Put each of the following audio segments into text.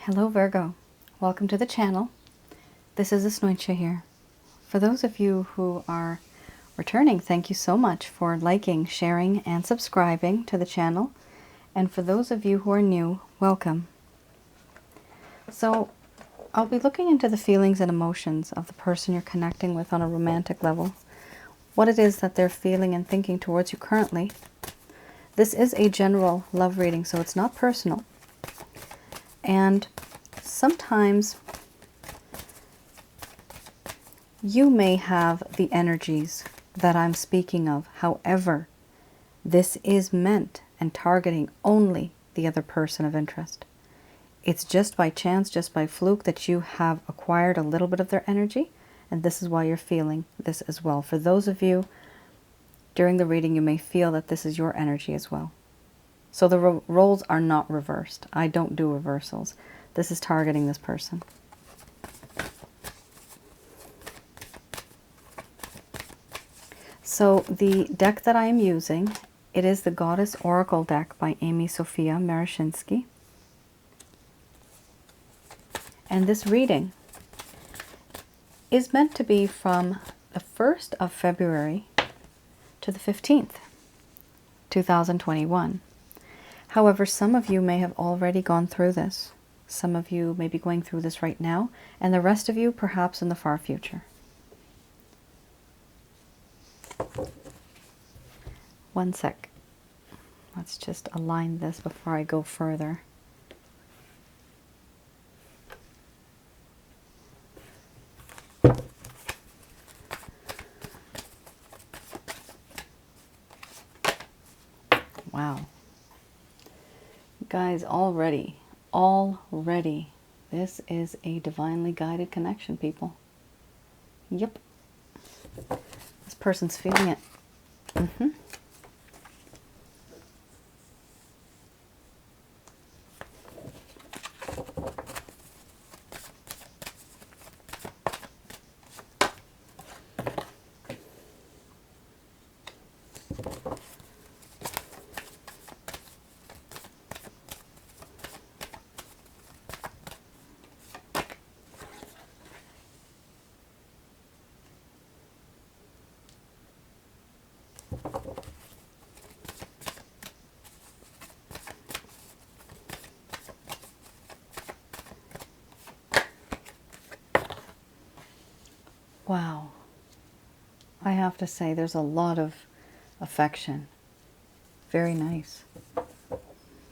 Hello Virgo, welcome to the channel. This is Asnointia here. For those of you who are returning, thank you so much for liking, sharing, and subscribing to the channel. And for those of you who are new, welcome. So I'll be looking into the feelings and emotions of the person you're connecting with on a romantic level, what it is that they're feeling and thinking towards you currently. This is a general love reading, so it's not personal. And sometimes you may have the energies that I'm speaking of. However, this is meant and targeting only the other person of interest. It's just by chance, just by fluke, that you have acquired a little bit of their energy, and this is why you're feeling this as well. For those of you, during the reading, you may feel that this is your energy as well. So the roles are not reversed. I don't do reversals. This is targeting this person. So the deck that I am using, it is the Goddess Oracle deck by Amy Sophia Marashinsky. And this reading is meant to be from the 1st of February to the 15th, 2021. However, some of you may have already gone through this. Some of you may be going through this right now, and the rest of you perhaps in the far future. One sec. Let's just align this before I go further. Wow. Guys, already, this is a divinely guided connection, people. Yep. This person's feeling it. Wow. I have to say, there's a lot of affection. Very nice.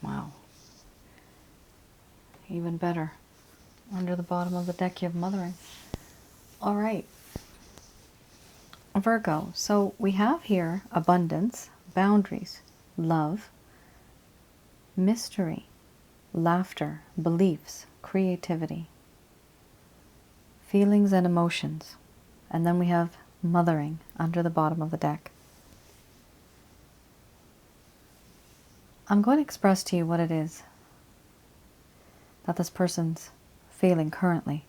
Wow. Even better. Under the bottom of the deck, you have mothering. All right. Virgo. So we have here abundance, boundaries, love, mystery, laughter, beliefs, creativity, feelings and emotions. And then we have mothering under the bottom of the deck. I'm going to express to you what it is that this person's feeling currently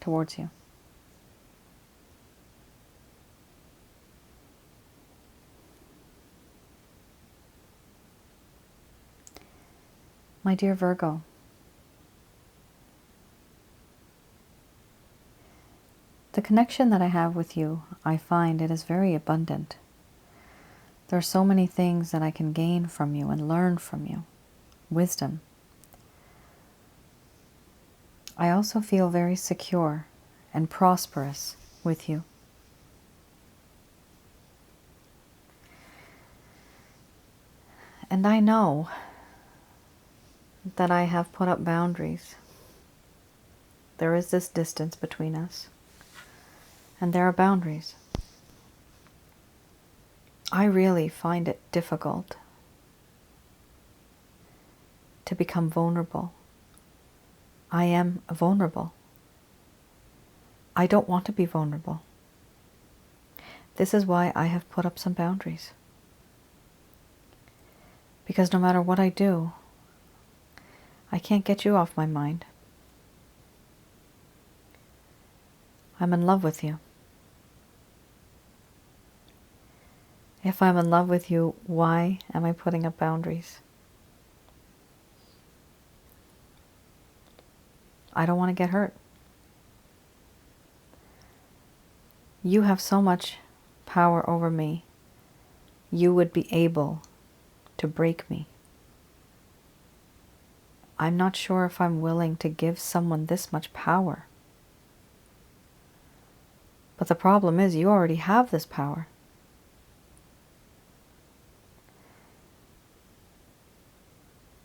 towards you. My dear Virgo, the connection that I have with you, I find it is very abundant. There are so many things that I can gain from you and learn from you. Wisdom. I also feel very secure and prosperous with you. And I know that I have put up boundaries. There is this distance between us. And there are boundaries. I really find it difficult to become vulnerable. I am vulnerable. I don't want to be vulnerable. This is why I have put up some boundaries. Because no matter what I do, I can't get you off my mind. I'm in love with you. If I'm in love with you, why am I putting up boundaries? I don't want to get hurt. You have so much power over me. You would be able to break me. I'm not sure if I'm willing to give someone this much power. But the problem is you already have this power.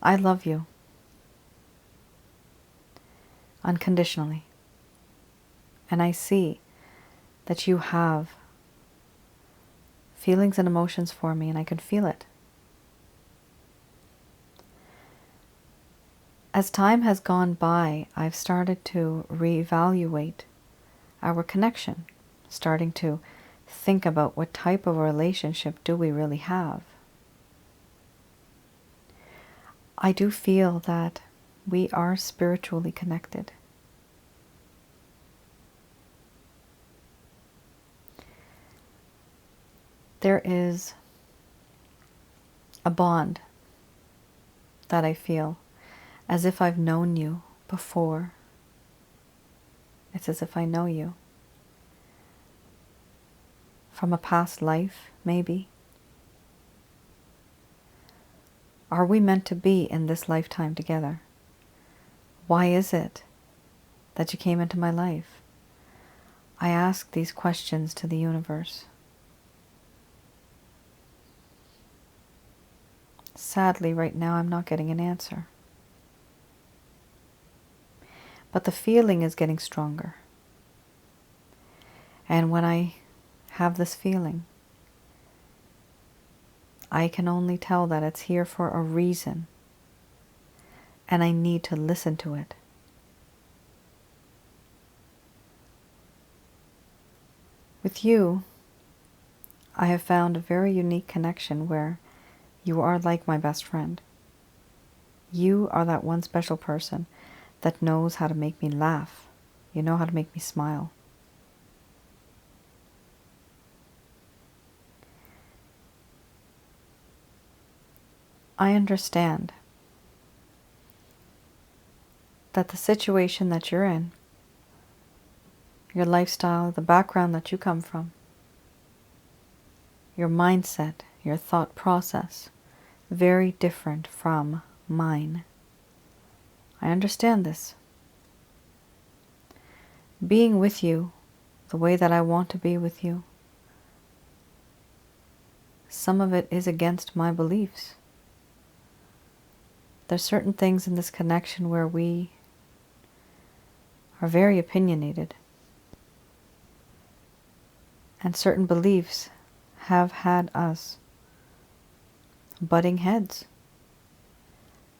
I love you unconditionally. And I see that you have feelings and emotions for me, and I can feel it. As time has gone by, I've started to reevaluate our connection, starting to think about what type of a relationship do we really have. I do feel that we are spiritually connected. There is a bond that I feel as if I've known you before. It's as if I know you from a past life, maybe. Are we meant to be in this lifetime together? Why is it that you came into my life? I ask these questions to the universe. Sadly, right now I'm not getting an answer. But the feeling is getting stronger. And when I have this feeling, I can only tell that it's here for a reason. And I need to listen to it. With you, I have found a very unique connection where you are like my best friend. You are that one special person that knows how to make me laugh. You know how to make me smile. I understand that the situation that you're in, your lifestyle, the background that you come from, your mindset, your thought process, very different from mine. I understand this. Being with you the way that I want to be with you, some of it is against my beliefs. There's certain things in this connection where we are very opinionated. And certain beliefs have had us butting heads.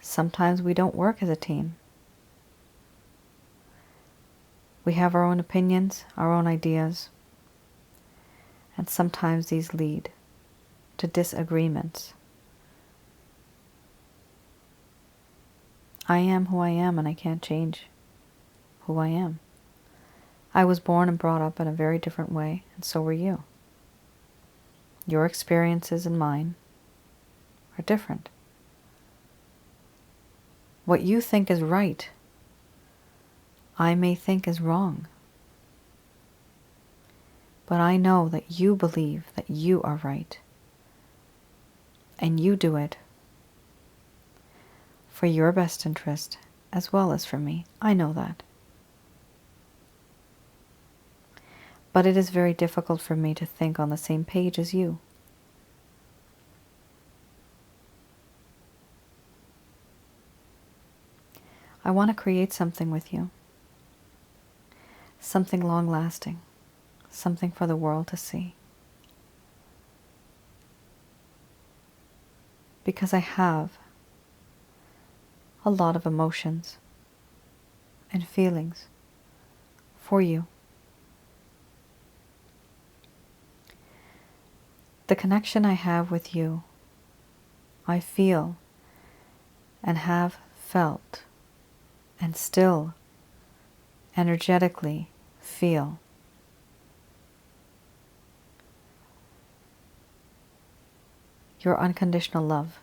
Sometimes we don't work as a team. We have our own opinions, our own ideas, and sometimes these lead to disagreements. I am who I am, and I can't change who I am. I was born and brought up in a very different way, and so were you. Your experiences and mine are different. What you think is right, I may think is wrong. But I know that you believe that you are right. And you do it for your best interest as well as for me. I know that. But it is very difficult for me to think on the same page as you. I want to create something with you. Something long-lasting. Something for the world to see. Because I have a lot of emotions and feelings for you. The connection I have with you, I feel and have felt and still energetically feel. Your unconditional love.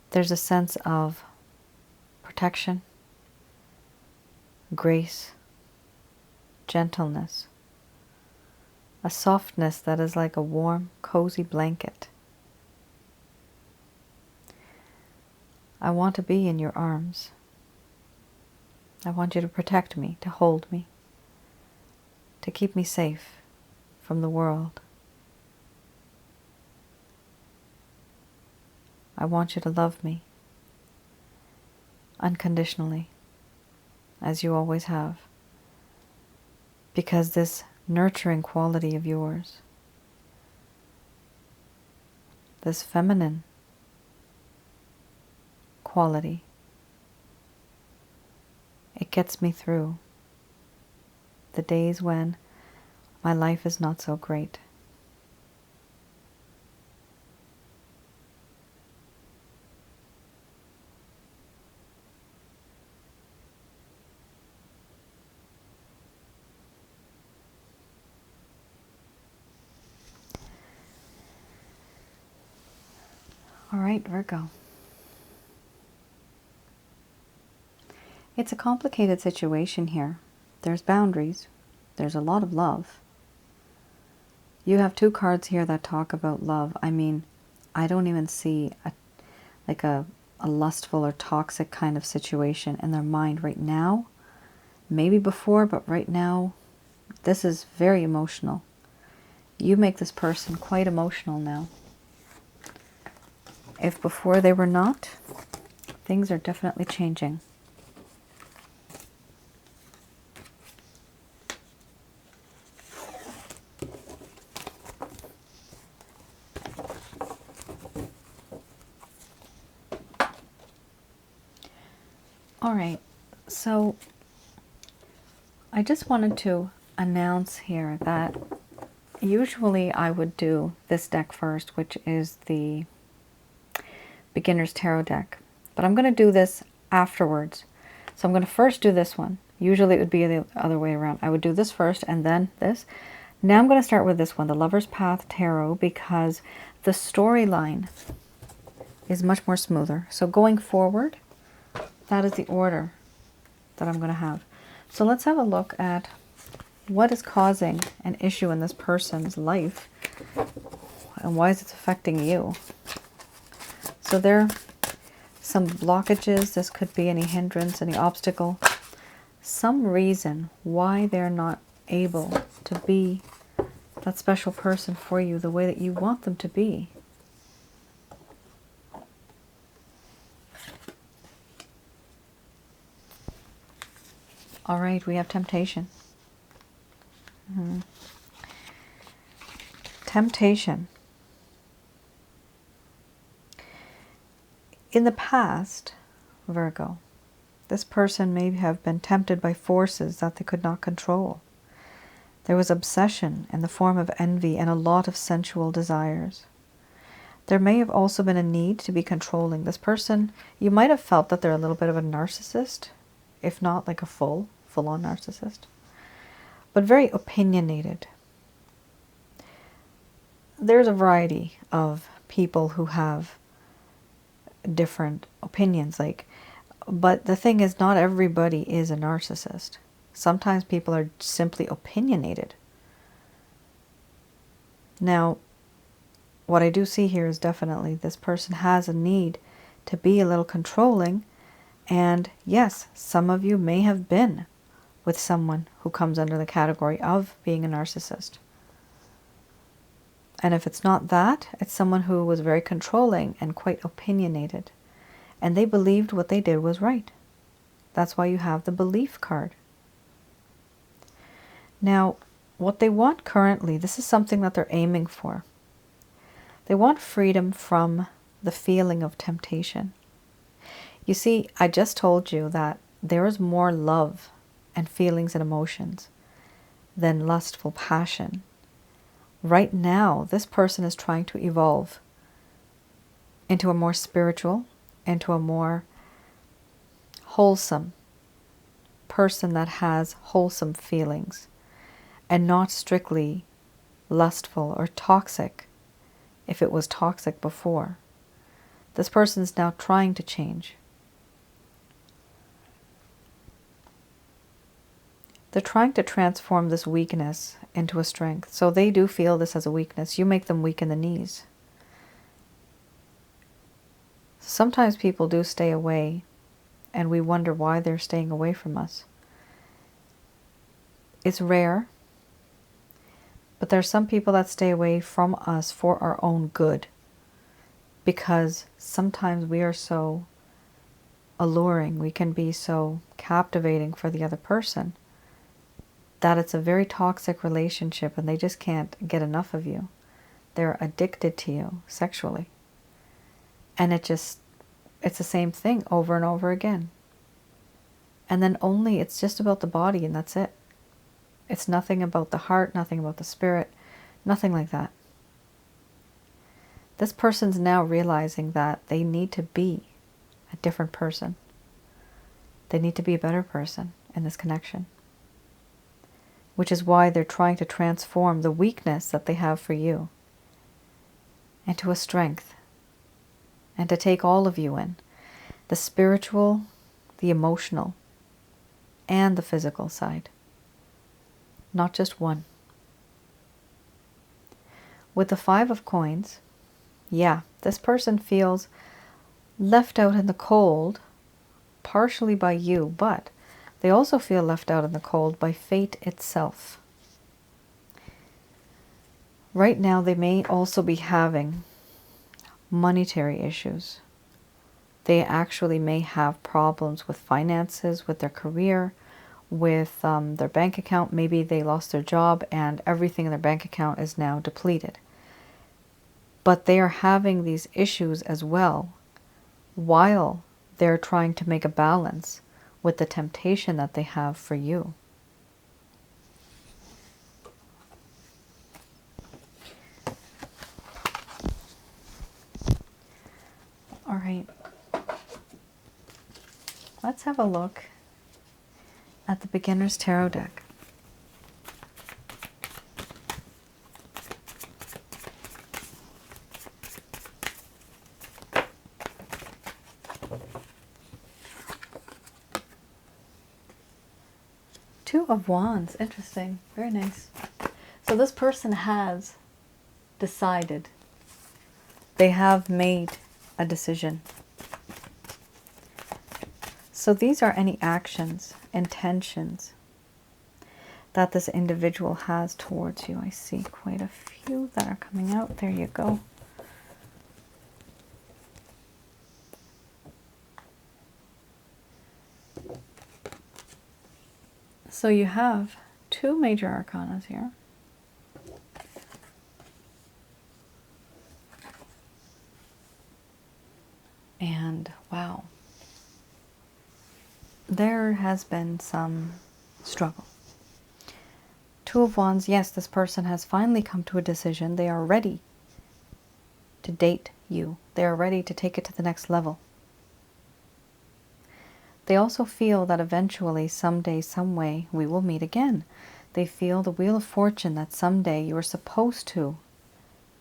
There's a sense of protection grace, gentleness, a softness that is like a warm, cozy blanket. I want to be in your arms. I want you to protect me, to hold me, to keep me safe from the world. I want you to love me unconditionally, as you always have, because this nurturing quality of yours, this feminine quality, it gets me through the days when my life is not so great. All right, Virgo. It's a complicated situation here. There's boundaries. There's a lot of love. You have two cards here that talk about love. I mean, I don't even see a lustful or toxic kind of situation in their mind right now. Maybe before, but right now, this is very emotional. You make this person quite emotional now. If before they were not, things are definitely changing. All right, so I just wanted to announce here that usually I would do this deck first, which is the Beginner's Tarot deck. But I'm going to do this afterwards. So I'm going to first do this one. Usually it would be the other way around. I would do this first and then this. Now I'm going to start with this one, the Lover's Path Tarot, because the storyline is much more smoother. So going forward, that is the order that I'm going to have. So let's have a look at what is causing an issue in this person's life and why is it affecting you. So there are some blockages. This could be any hindrance, any obstacle, some reason why they're not able to be that special person for you the way that you want them to be. All right, we have temptation. Temptation. In the past, Virgo, this person may have been tempted by forces that they could not control. There was obsession in the form of envy and a lot of sensual desires. There may have also been a need to be controlling. This person, you might have felt that they're a little bit of a narcissist, if not like a full-on narcissist, but very opinionated. There's a variety of people who have different opinions, but the thing is, not everybody is a narcissist. Sometimes people are simply opinionated. Now, what I do see here is definitely this person has a need to be a little controlling. And yes, some of you may have been with someone who comes under the category of being a narcissist. And if it's not that, it's someone who was very controlling and quite opinionated. And they believed what they did was right. That's why you have the belief card. Now, what they want currently, this is something that they're aiming for. They want freedom from the feeling of temptation. You see, I just told you that there is more love and feelings and emotions than lustful passion. Right now, this person is trying to evolve into a more spiritual, into a more wholesome person that has wholesome feelings and not strictly lustful or toxic if it was toxic before. This person is now trying to change. They're trying to transform this weakness into a strength. So they do feel this as a weakness. You make them weak in the knees. Sometimes people do stay away, and we wonder why they're staying away from us. It's rare, but there are some people that stay away from us for our own good, because sometimes we are so alluring, we can be so captivating for the other person, that it's a very toxic relationship and they just can't get enough of you. They're addicted to you sexually. And it's the same thing over and over again. And then it's just about the body and that's it. It's nothing about the heart, nothing about the spirit, nothing like that. This person's now realizing that they need to be a different person. They need to be a better person in this connection. Which is why they're trying to transform the weakness that they have for you into a strength. And to take all of you in. The spiritual, the emotional, and the physical side. Not just one. With the 5 of coins, yeah, this person feels left out in the cold, partially by you, but they also feel left out in the cold by fate itself. Right now, they may also be having monetary issues. They actually may have problems with finances, with their career, with their bank account. Maybe they lost their job and everything in their bank account is now depleted. But they are having these issues as well while they're trying to make a balance with the temptation that they have for you. All right. Let's have a look at the Beginner's Tarot deck. Two of Wands. Interesting. Very nice. So this person has decided. They have made a decision. So these are any actions, intentions that this individual has towards you. I see quite a few that are coming out. There you go. So you have 2 major arcanas here. And wow. There has been some struggle. 2 of Wands, yes, this person has finally come to a decision. They are ready to date you. They are ready to take it to the next level. They also feel that eventually, someday, some way, we will meet again. They feel the wheel of fortune that someday you are supposed to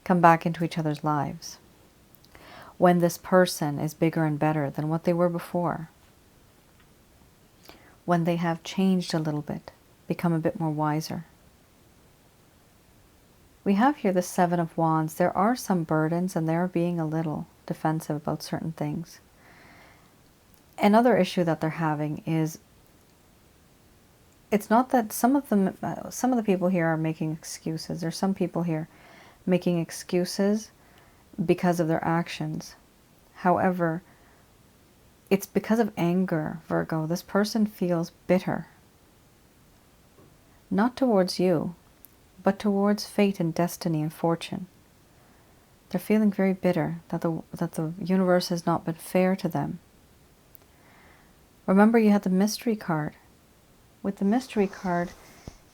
come back into each other's lives. When this person is bigger and better than what they were before. When they have changed a little bit, become a bit more wiser. We have here the 7 of Wands. There are some burdens and they're being a little defensive about certain things. Another issue that they're having is, it's not that some of the people here are making excuses. There's some people here making excuses because of their actions. However, it's because of anger, Virgo. This person feels bitter. Not towards you, but towards fate and destiny and fortune. They're feeling very bitter that the universe has not been fair to them. Remember, you had the mystery card. With the mystery card,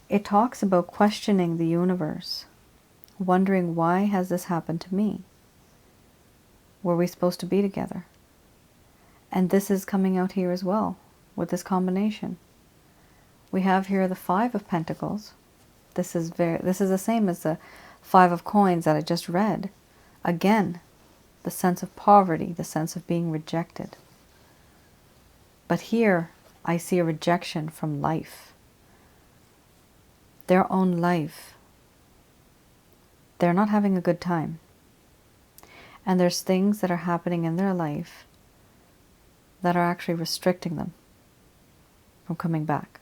it talks about questioning the universe, wondering, why has this happened to me? Were we supposed to be together? And this is coming out here as well with this combination. We have here the 5 of Pentacles. This is the same as the 5 of Coins that I just read. Again, the sense of poverty, the sense of being rejected. But here, I see a rejection from life. their own life, they're not having a good time. And there's things that are happening in their life that are actually restricting them from coming back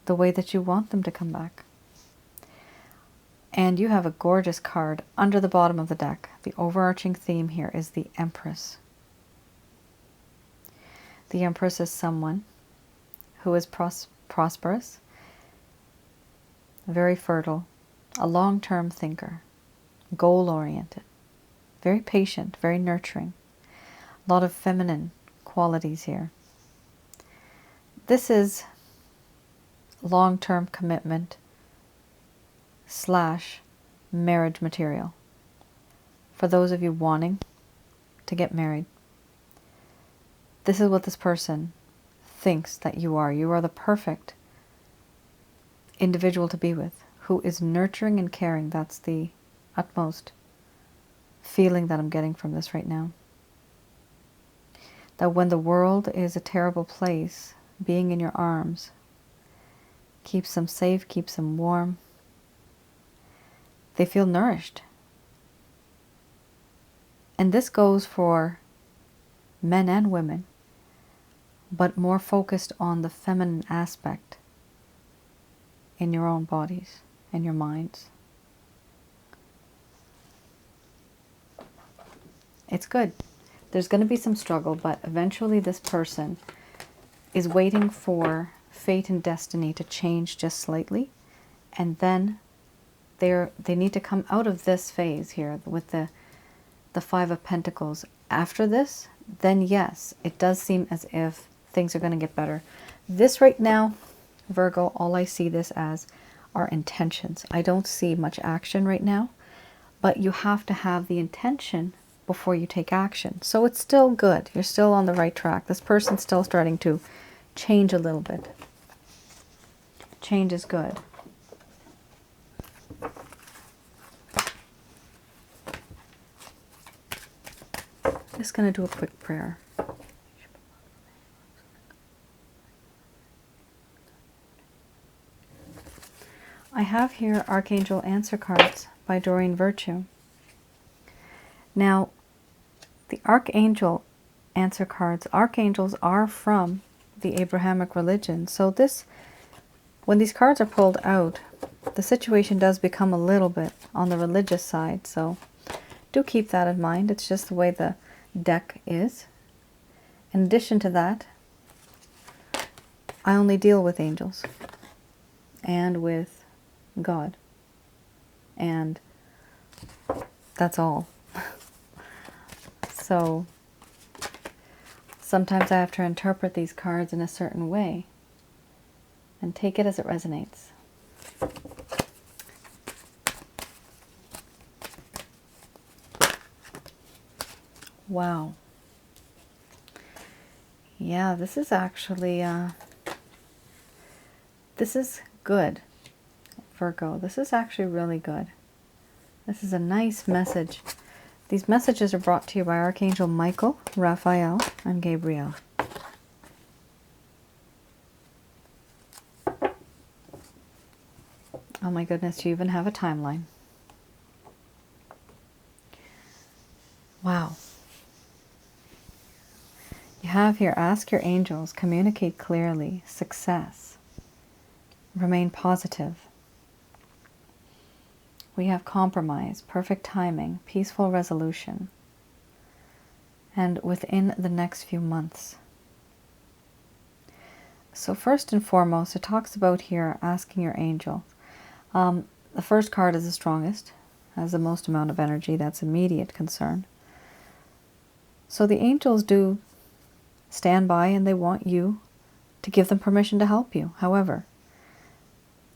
the way that you want them to come back. And you have a gorgeous card under the bottom of the deck. The overarching theme here is the Empress. The Empress is someone who is prosperous, very fertile, a long-term thinker, goal-oriented, very patient, very nurturing. A lot of feminine qualities here. This is long-term commitment / marriage material for those of you wanting to get married. This is what this person thinks that you are. You are the perfect individual to be with, who is nurturing and caring. That's the utmost feeling that I'm getting from this right now. That when the world is a terrible place, being in your arms keeps them safe, keeps them warm. They feel nourished. And this goes for men and women, but more focused on the feminine aspect in your own bodies and your minds. It's good. There's going to be some struggle, but eventually this person is waiting for fate and destiny to change just slightly, and then they need to come out of this phase here with the Five of Pentacles. After this, then yes, it does seem as if things are going to get better. This right now, Virgo, all I see this as are intentions. I don't see much action right now, but you have to have the intention before you take action. So it's still good. You're still on the right track. This person's still starting to change a little bit. Change is good. Just going to do a quick prayer. I have here Archangel Answer Cards by Doreen Virtue. Now, the Archangel Answer Cards, archangels are from the Abrahamic religion. So this, when these cards are pulled out, the situation does become a little bit on the religious side. So do keep that in mind. It's just the way the deck is. In addition to that, I only deal with angels and with God. And that's all. So sometimes I have to interpret these cards in a certain way and take it as it resonates. Wow. Yeah, this is actually, this is good, Virgo. This is actually really good. This is a nice message. These messages are brought to you by Archangel Michael, Raphael, and Gabriel. Oh my goodness, you even have a timeline. Wow. You have here, ask your angels, communicate clearly, success, remain positive. We have compromise, perfect timing, peaceful resolution, and within the next few months. So first and foremost, it talks about here asking your angel. The first card is the strongest, has the most amount of energy. That's immediate concern. So the angels do stand by and they want you to give them permission to help you. However,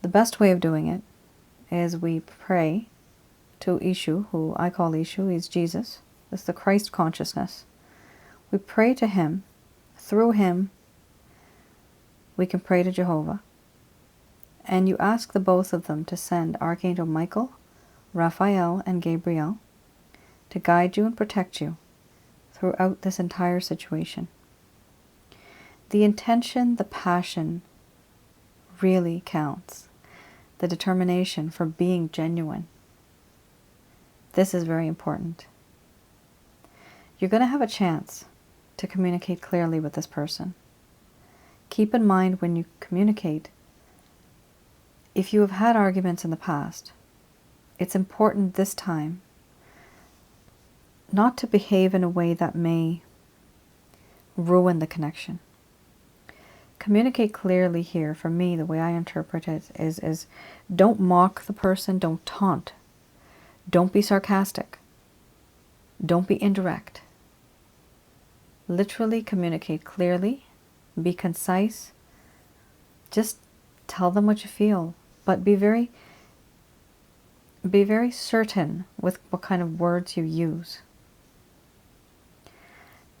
the best way of doing it is we pray to Ishu, who I call Ishu. He's Jesus. It's the Christ consciousness. We pray to him. Through him, we can pray to Jehovah. And you ask the both of them to send Archangel Michael, Raphael, and Gabriel to guide you and protect you throughout this entire situation. The intention, the passion really counts. The determination for being genuine. This is very important. You're going to have a chance to communicate clearly with this person. Keep in mind when you communicate, if you have had arguments in the past, it's important this time not to behave in a way that may ruin the connection. Communicate clearly here. For me, the way I interpret it is don't mock the person, don't taunt, don't be sarcastic, don't be indirect. Literally communicate clearly, be concise, just tell them what you feel, but be very certain with what kind of words you use.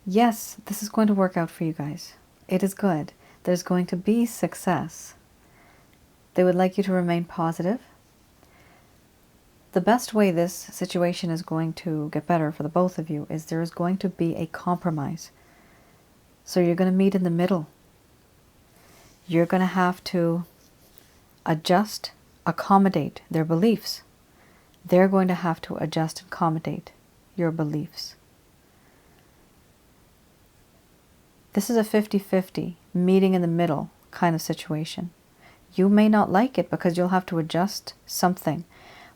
Yes, this is going to work out for you guys. It is good. There's going to be success. They would like you to remain positive. The best way this situation is going to get better for the both of you is there is going to be a compromise. So you're going to meet in the middle. You're going to have to adjust, accommodate their beliefs. They're going to have to adjust and accommodate your beliefs. This is a 50-50, meeting in the middle kind of situation. You may not like it because you'll have to adjust something.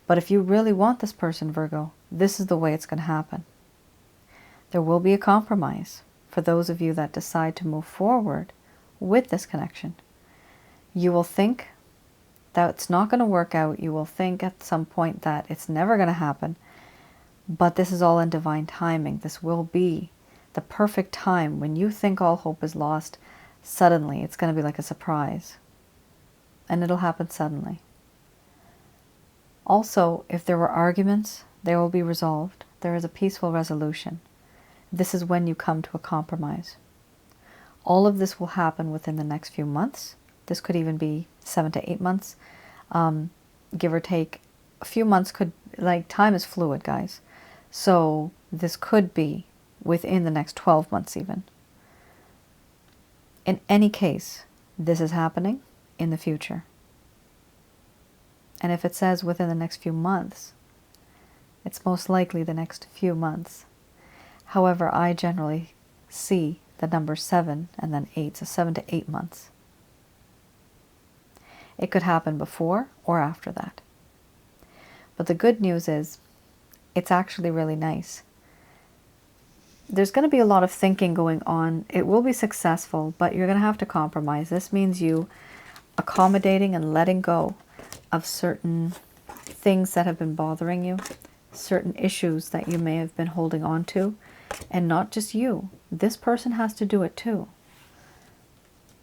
But if you really want this person, Virgo, this is the way it's going to happen. There will be a compromise for those of you that decide to move forward with this connection. You will think that it's not going to work out. You will think at some point that it's never going to happen. But this is all in divine timing. This will be the perfect time. When you think all hope is lost, suddenly it's going to be like a surprise. And it'll happen suddenly. Also, if there were arguments, they will be resolved. There is a peaceful resolution. This is when you come to a compromise. All of this will happen within the next few months. This could even be 7 to 8 months. Give or take. A few months could, like, time is fluid, guys. So this could be within the next 12 months even. In any case, this is happening in the future. And if it says within the next few months, it's most likely the next few months. However, I generally see the number 7 and then 8, so 7 to 8 months. It could happen before or after that. But the good news is, it's actually really nice. There's going to be a lot of thinking going on. It will be successful, but you're going to have to compromise. This means you accommodating and letting go of certain things that have been bothering you, certain issues that you may have been holding on to, and not just you. This person has to do it too.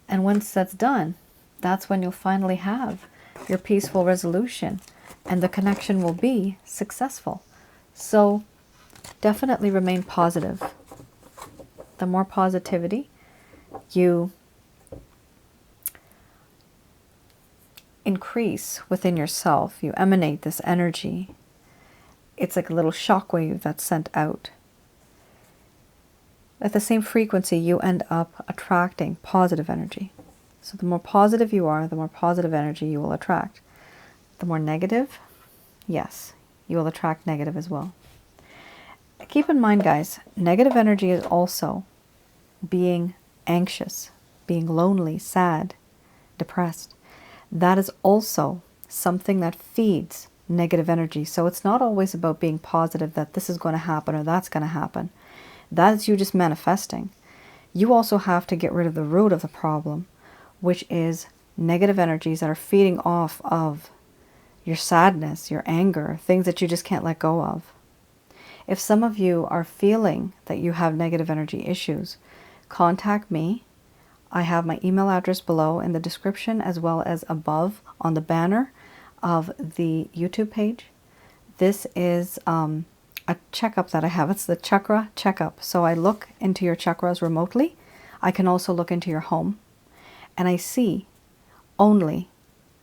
And once that's done, that's when you'll finally have your peaceful resolution and the connection will be successful. So definitely remain positive. The more positivity you increase within yourself, you emanate this energy. It's like a little shockwave that's sent out. At the same frequency, you end up attracting positive energy. So the more positive you are, the more positive energy you will attract. The more negative, yes, you will attract negative as well. Keep in mind, guys, negative energy is also being anxious, being lonely, sad, depressed. That is also something that feeds negative energy. So it's not always about being positive that this is going to happen or that's going to happen. That's you just manifesting. You also have to get rid of the root of the problem, which is negative energies that are feeding off of your sadness, your anger, things that you just can't let go of. If some of you are feeling that you have negative energy issues, contact me. I have my email address below in the description as well as above on the banner of the YouTube page. This is a checkup that I have. It's the chakra checkup. So I look into your chakras remotely. I can also look into your home. And I see only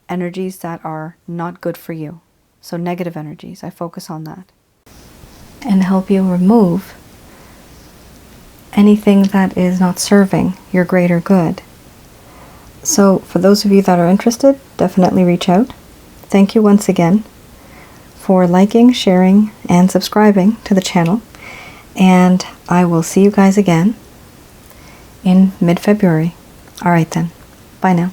energies that are not good for you. So negative energies. I focus on that. And help you remove anything that is not serving your greater good. So for those of you that are interested, definitely reach out. Thank you once again for liking, sharing, and subscribing to the channel. And I will see you guys again in mid-February. All right then. Bye now.